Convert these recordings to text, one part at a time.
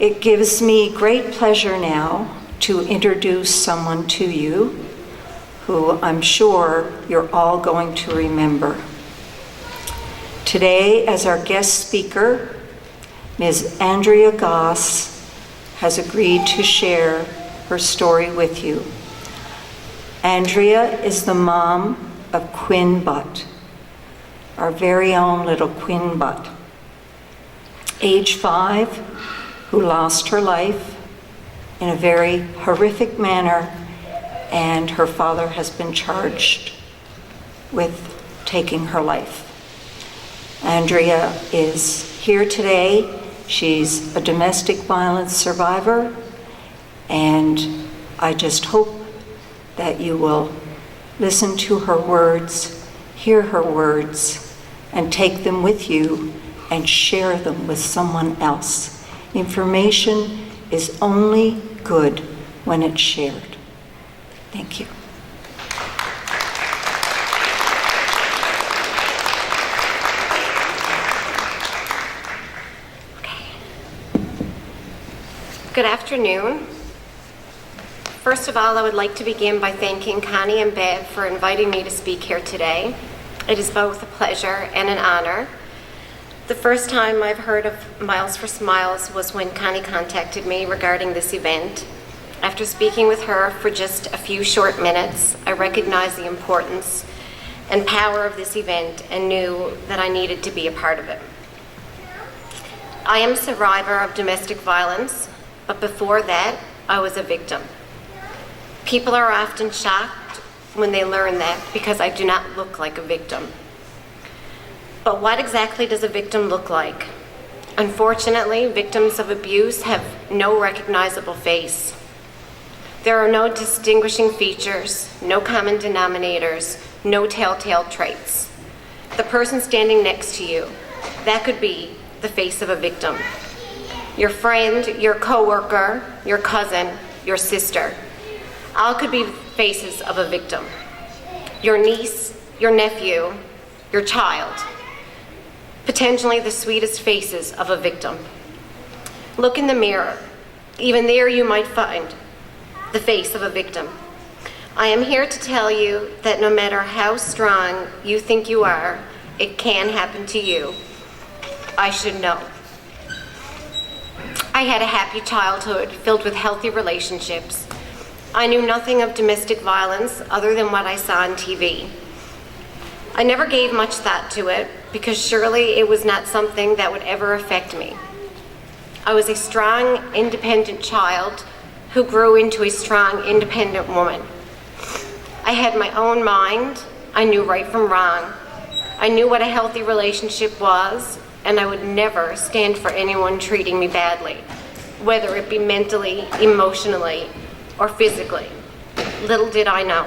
It gives me great pleasure now to introduce someone to you who I'm sure you're all going to remember. Today, as our guest speaker, Ms. Andrea Goss has agreed to share her story with you. Andrea is the mom of Quinn Butt, our very own little Quinn Butt, age 5, who lost her life in a very horrific manner, and her father has been charged with taking her life. Andrea is here today. She's a domestic violence survivor, and I just hope that you will listen to her words, hear her words, and take them with you and share them with someone else. Information is only good when it's shared. Thank you. Good afternoon. First of all, I would like to begin by thanking Connie and Bev for inviting me to speak here today. It is both a pleasure and an honor. The first time I've heard of Miles for Smiles was when Connie contacted me regarding this event. After speaking with her for just a few short minutes, I recognized the importance and power of this event and knew that I needed to be a part of it. I am a survivor of domestic violence, but before that, I was a victim. People are often shocked when they learn that because I do not look like a victim. But what exactly does a victim look like? Unfortunately, victims of abuse have no recognizable face. There are no distinguishing features, no common denominators, no telltale traits. The person standing next to you, that could be the face of a victim. Your friend, your coworker, your cousin, your sister, all could be faces of a victim. Your niece, your nephew, your child, potentially the sweetest faces of a victim. Look in the mirror. Even there you might find the face of a victim. I am here to tell you that no matter how strong you think you are, it can happen to you. I should know. I had a happy childhood filled with healthy relationships. I knew nothing of domestic violence other than what I saw on TV. I never gave much thought to it because surely it was not something that would ever affect me. I was a strong, independent child who grew into a strong, independent woman. I had my own mind. I knew right from wrong. I knew what a healthy relationship was, and I would never stand for anyone treating me badly, whether it be mentally, emotionally, or physically. Little did I know.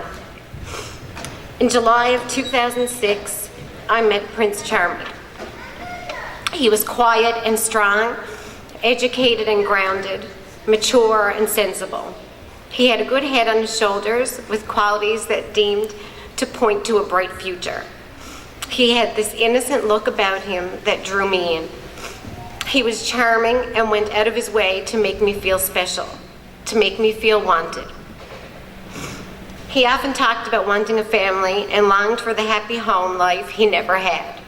In July of 2006, I met Prince Charming. He was quiet and strong, educated and grounded, mature and sensible. He had a good head on his shoulders with qualities that deemed to point to a bright future. He had this innocent look about him that drew me in. He was charming and went out of his way to make me feel special, to make me feel wanted. He often talked about wanting a family and longed for the happy home life he never had.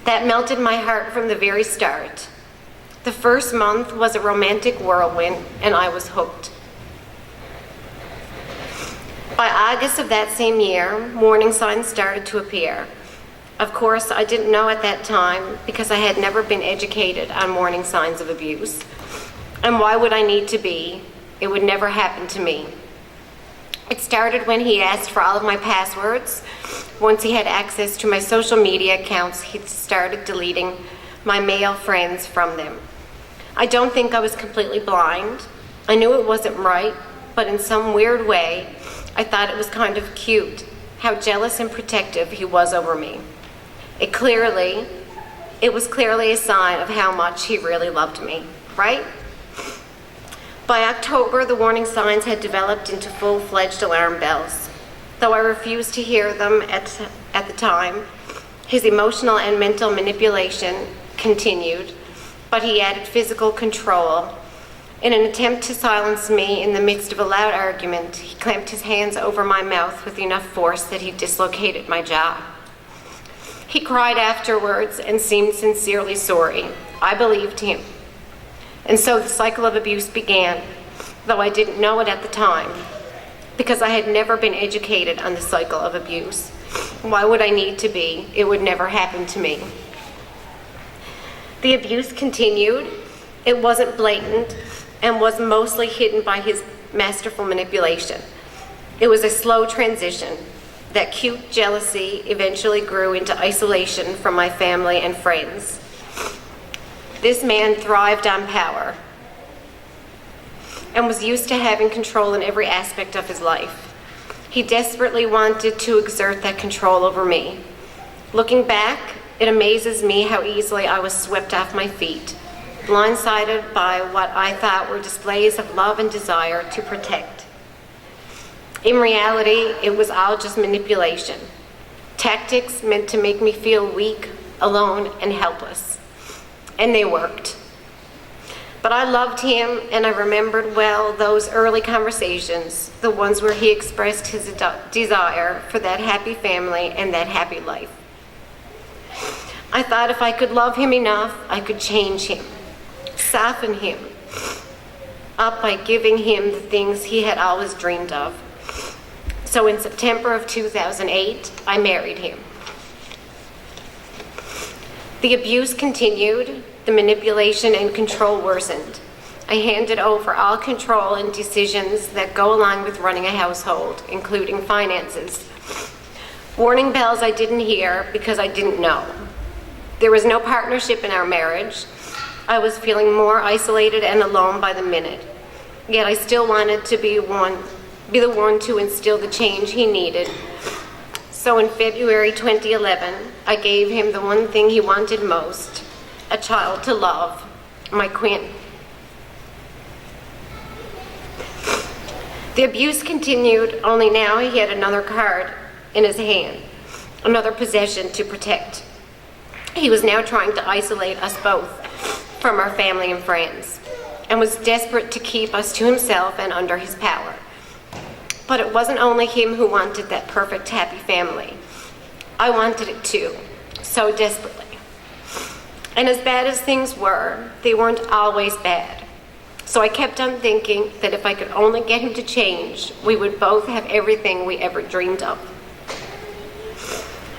That melted my heart from the very start. The first month was a romantic whirlwind, and I was hooked. By August of that same year, warning signs started to appear. Of course, I didn't know at that time because I had never been educated on warning signs of abuse. And why would I need to be? It would never happen to me. It started when he asked for all of my passwords. Once he had access to my social media accounts, he started deleting my male friends from them. I don't think I was completely blind. I knew it wasn't right, but in some weird way, I thought it was kind of cute how jealous and protective he was over me. It was clearly a sign of how much he really loved me, right? By October, the warning signs had developed into full-fledged alarm bells. Though I refused to hear them at the time, his emotional and mental manipulation continued, but he added physical control In an attempt to silence me in the midst of a loud argument, he clamped his hands over my mouth with enough force that he dislocated my jaw. He cried afterwards and seemed sincerely sorry. I believed him. And so the cycle of abuse began, though I didn't know it at the time, because I had never been educated on the cycle of abuse. Why would I need to be? It would never happen to me. The abuse continued. It wasn't blatant and was mostly hidden by his masterful manipulation. It was a slow transition. That cute jealousy eventually grew into isolation from my family and friends. This man thrived on power and was used to having control in every aspect of his life. He desperately wanted to exert that control over me. Looking back, it amazes me how easily I was swept off my feet, blindsided by what I thought were displays of love and desire to protect. In reality, it was all just manipulation. Tactics meant to make me feel weak, alone, and helpless. And they worked. But I loved him, and I remembered well those early conversations, the ones where he expressed his desire for that happy family and that happy life. I thought if I could love him enough, I could change him, soften him up by giving him the things he had always dreamed of. So in September of 2008, I married him. The abuse continued, the manipulation and control worsened. I handed over all control and decisions that go along with running a household, including finances. Warning bells I didn't hear because I didn't know. There was no partnership in our marriage. I was feeling more isolated and alone by the minute. Yet I still wanted to be the one to instill the change he needed. So in February 2011, I gave him the one thing he wanted most, a child to love, my Quinn. The abuse continued, only now he had another card in his hand, another possession to protect. He was now trying to isolate us both from our family and friends, and was desperate to keep us to himself and under his power. But it wasn't only him who wanted that perfect, happy family. I wanted it too, so desperately. And as bad as things were, they weren't always bad. So I kept on thinking that if I could only get him to change, we would both have everything we ever dreamed of.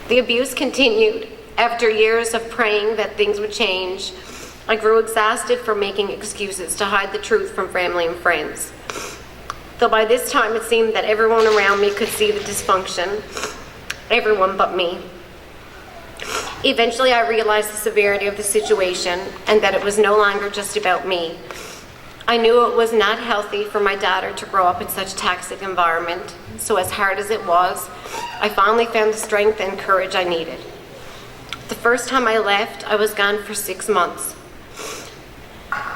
The abuse continued. After years of praying that things would change, I grew exhausted from making excuses to hide the truth from family and friends. Though by this time it seemed that everyone around me could see the dysfunction, everyone but me. Eventually I realized the severity of the situation and that it was no longer just about me. I knew it was not healthy for my daughter to grow up in such a toxic environment, so as hard as it was, I finally found the strength and courage I needed. The first time I left, I was gone for 6 months.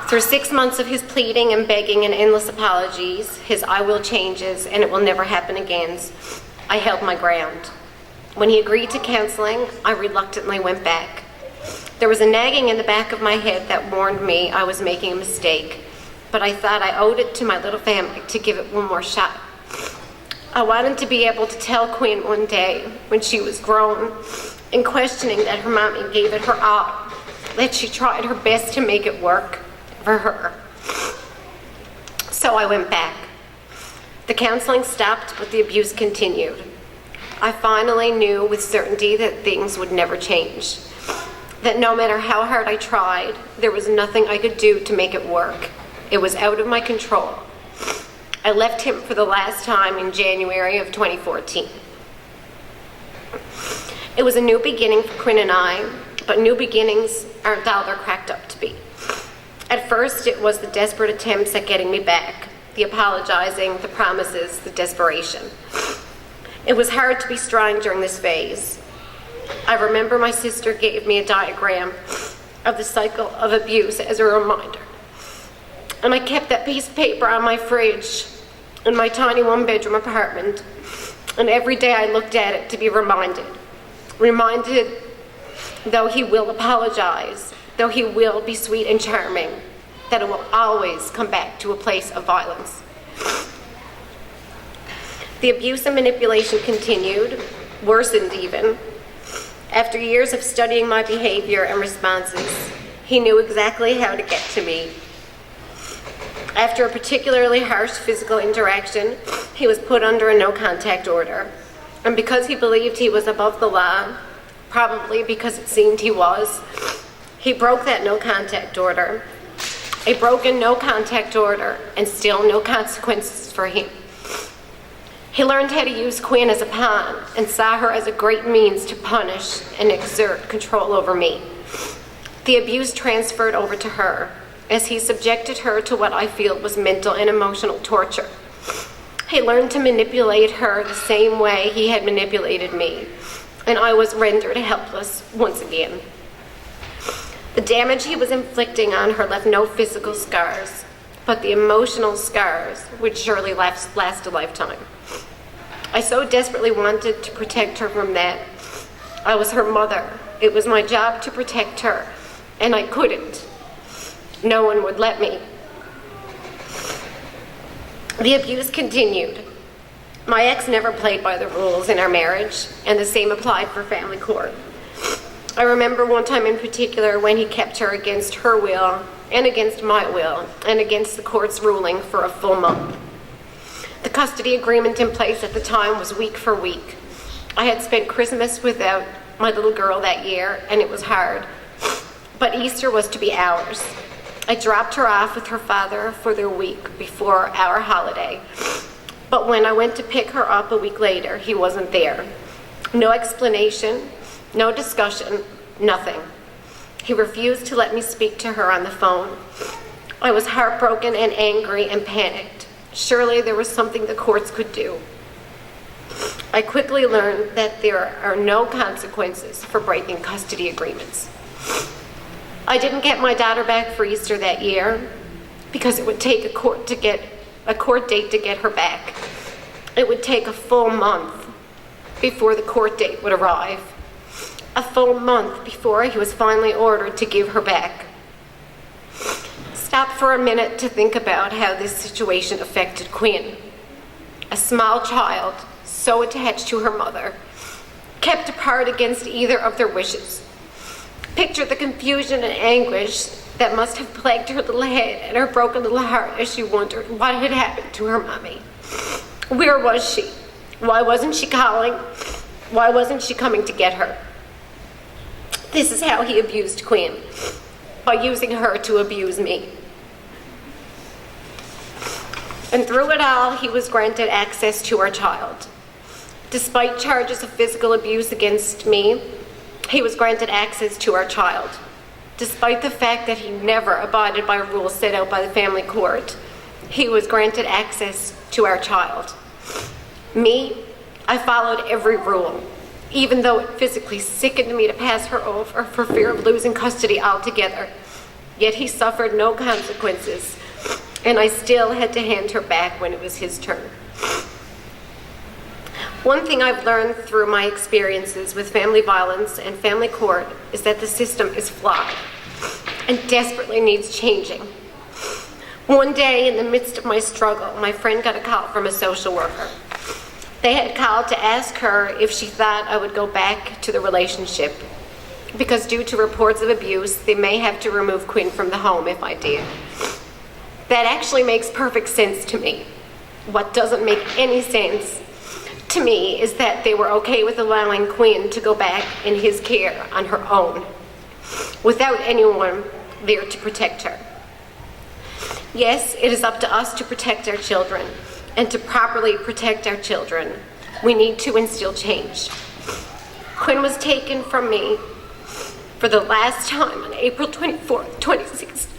Through 6 months of his pleading and begging and endless apologies, his I will changes and it will never happen again, I held my ground. When he agreed to counseling, I reluctantly went back. There was a nagging in the back of my head that warned me I was making a mistake, but I thought I owed it to my little family to give it one more shot. I wanted to be able to tell Quinn one day when she was grown and questioning that her mommy gave it her all, that she tried her best to make it work for her. So I went back. The counseling stopped, but the abuse continued. I finally knew with certainty that things would never change, that no matter how hard I tried, there was nothing I could do to make it work. It was out of my control. I left him for the last time in January of 2014. It was a new beginning for Quinn and I, but new beginnings aren't all they're cracked up to be. At first, it was the desperate attempts at getting me back, the apologizing, the promises, the desperation. It was hard to be strong during this phase. I remember my sister gave me a diagram of the cycle of abuse as a reminder. And I kept that piece of paper on my fridge in my tiny one-bedroom apartment. And every day I looked at it to be reminded, though he will apologize, though he will be sweet and charming, that it will always come back to a place of violence. The abuse and manipulation continued, worsened even. After years of studying my behavior and responses, he knew exactly how to get to me. After a particularly harsh physical interaction, he was put under a no-contact order. And because he believed he was above the law, probably because it seemed he was, he broke that no-contact order. A broken no-contact order, and still no consequences for him. He learned how to use Quinn as a pawn and saw her as a great means to punish and exert control over me. The abuse transferred over to her as he subjected her to what I feel was mental and emotional torture. He learned to manipulate her the same way he had manipulated me, and I was rendered helpless once again. The damage he was inflicting on her left no physical scars, but the emotional scars would surely last a lifetime. I so desperately wanted to protect her from that. I was her mother. It was my job to protect her, and I couldn't. No one would let me. The abuse continued. My ex never played by the rules in our marriage, and the same applied for family court. I remember one time in particular when he kept her against her will, and against my will, and against the court's ruling for a full month. The custody agreement in place at the time was week for week. I had spent Christmas without my little girl that year, and it was hard. But Easter was to be ours. I dropped her off with her father for their week before our holiday. But when I went to pick her up a week later, he wasn't there. No explanation, no discussion, nothing. He refused to let me speak to her on the phone. I was heartbroken and angry and panicked. Surely there was something the courts could do. I quickly learned that there are no consequences for breaking custody agreements. I didn't get my daughter back for Easter that year because it would take a court date to get her back. It would take a full month before the court date would arrive. A full month before he was finally ordered to give her back. Stop for a minute to think about how this situation affected Quinn. A small child, so attached to her mother, kept apart against either of their wishes. Picture the confusion and anguish that must have plagued her little head and her broken little heart as she wondered what had happened to her mommy. Where was she? Why wasn't she calling? Why wasn't she coming to get her? This is how he abused Quinn, by using her to abuse me. And through it all, he was granted access to our child. Despite charges of physical abuse against me, he was granted access to our child. Despite the fact that he never abided by rules set out by the family court, he was granted access to our child. Me, I followed every rule, even though it physically sickened me to pass her over for fear of losing custody altogether. Yet he suffered no consequences, and I still had to hand her back when it was his turn. One thing I've learned through my experiences with family violence and family court is that the system is flawed and desperately needs changing. One day, in the midst of my struggle, my friend got a call from a social worker. They had called to ask her if she thought I would go back to the relationship, because due to reports of abuse, they may have to remove Quinn from the home if I did. That actually makes perfect sense to me. What doesn't make any sense to me is that they were okay with allowing Quinn to go back in his care on her own, without anyone there to protect her. Yes, it is up to us to protect our children, and to properly protect our children, we need to instill change. Quinn was taken from me for the last time on April 24th, 2016.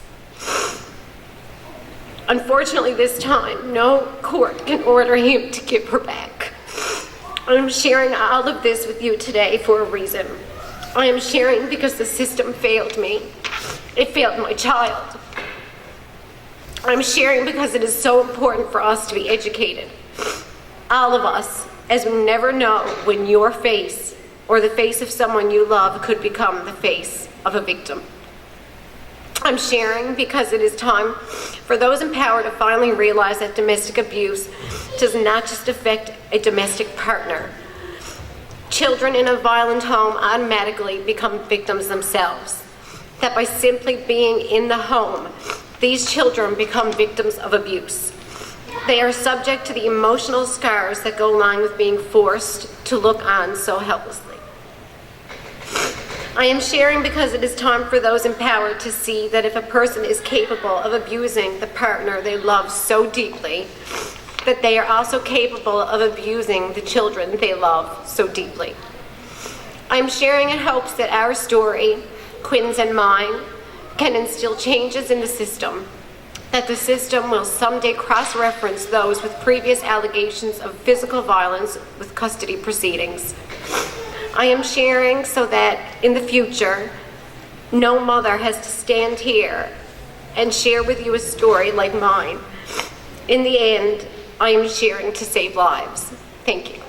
Unfortunately, this time, no court can order him to give her back. I'm sharing all of this with you today for a reason. I am sharing because the system failed me. It failed my child. I'm sharing because it is so important for us to be educated. All of us, as we never know when your face or the face of someone you love could become the face of a victim. I'm sharing because it is time for those in power to finally realize that domestic abuse does not just affect a domestic partner. Children in a violent home automatically become victims themselves. That by simply being in the home, these children become victims of abuse. They are subject to the emotional scars that go along with being forced to look on so helplessly. I am sharing because it is time for those in power to see that if a person is capable of abusing the partner they love so deeply, that they are also capable of abusing the children they love so deeply. I am sharing in hopes that our story, Quinn's and mine, can instill changes in the system, that the system will someday cross-reference those with previous allegations of physical violence with custody proceedings. I am sharing so that in the future, no mother has to stand here and share with you a story like mine. In the end, I am sharing to save lives. Thank you.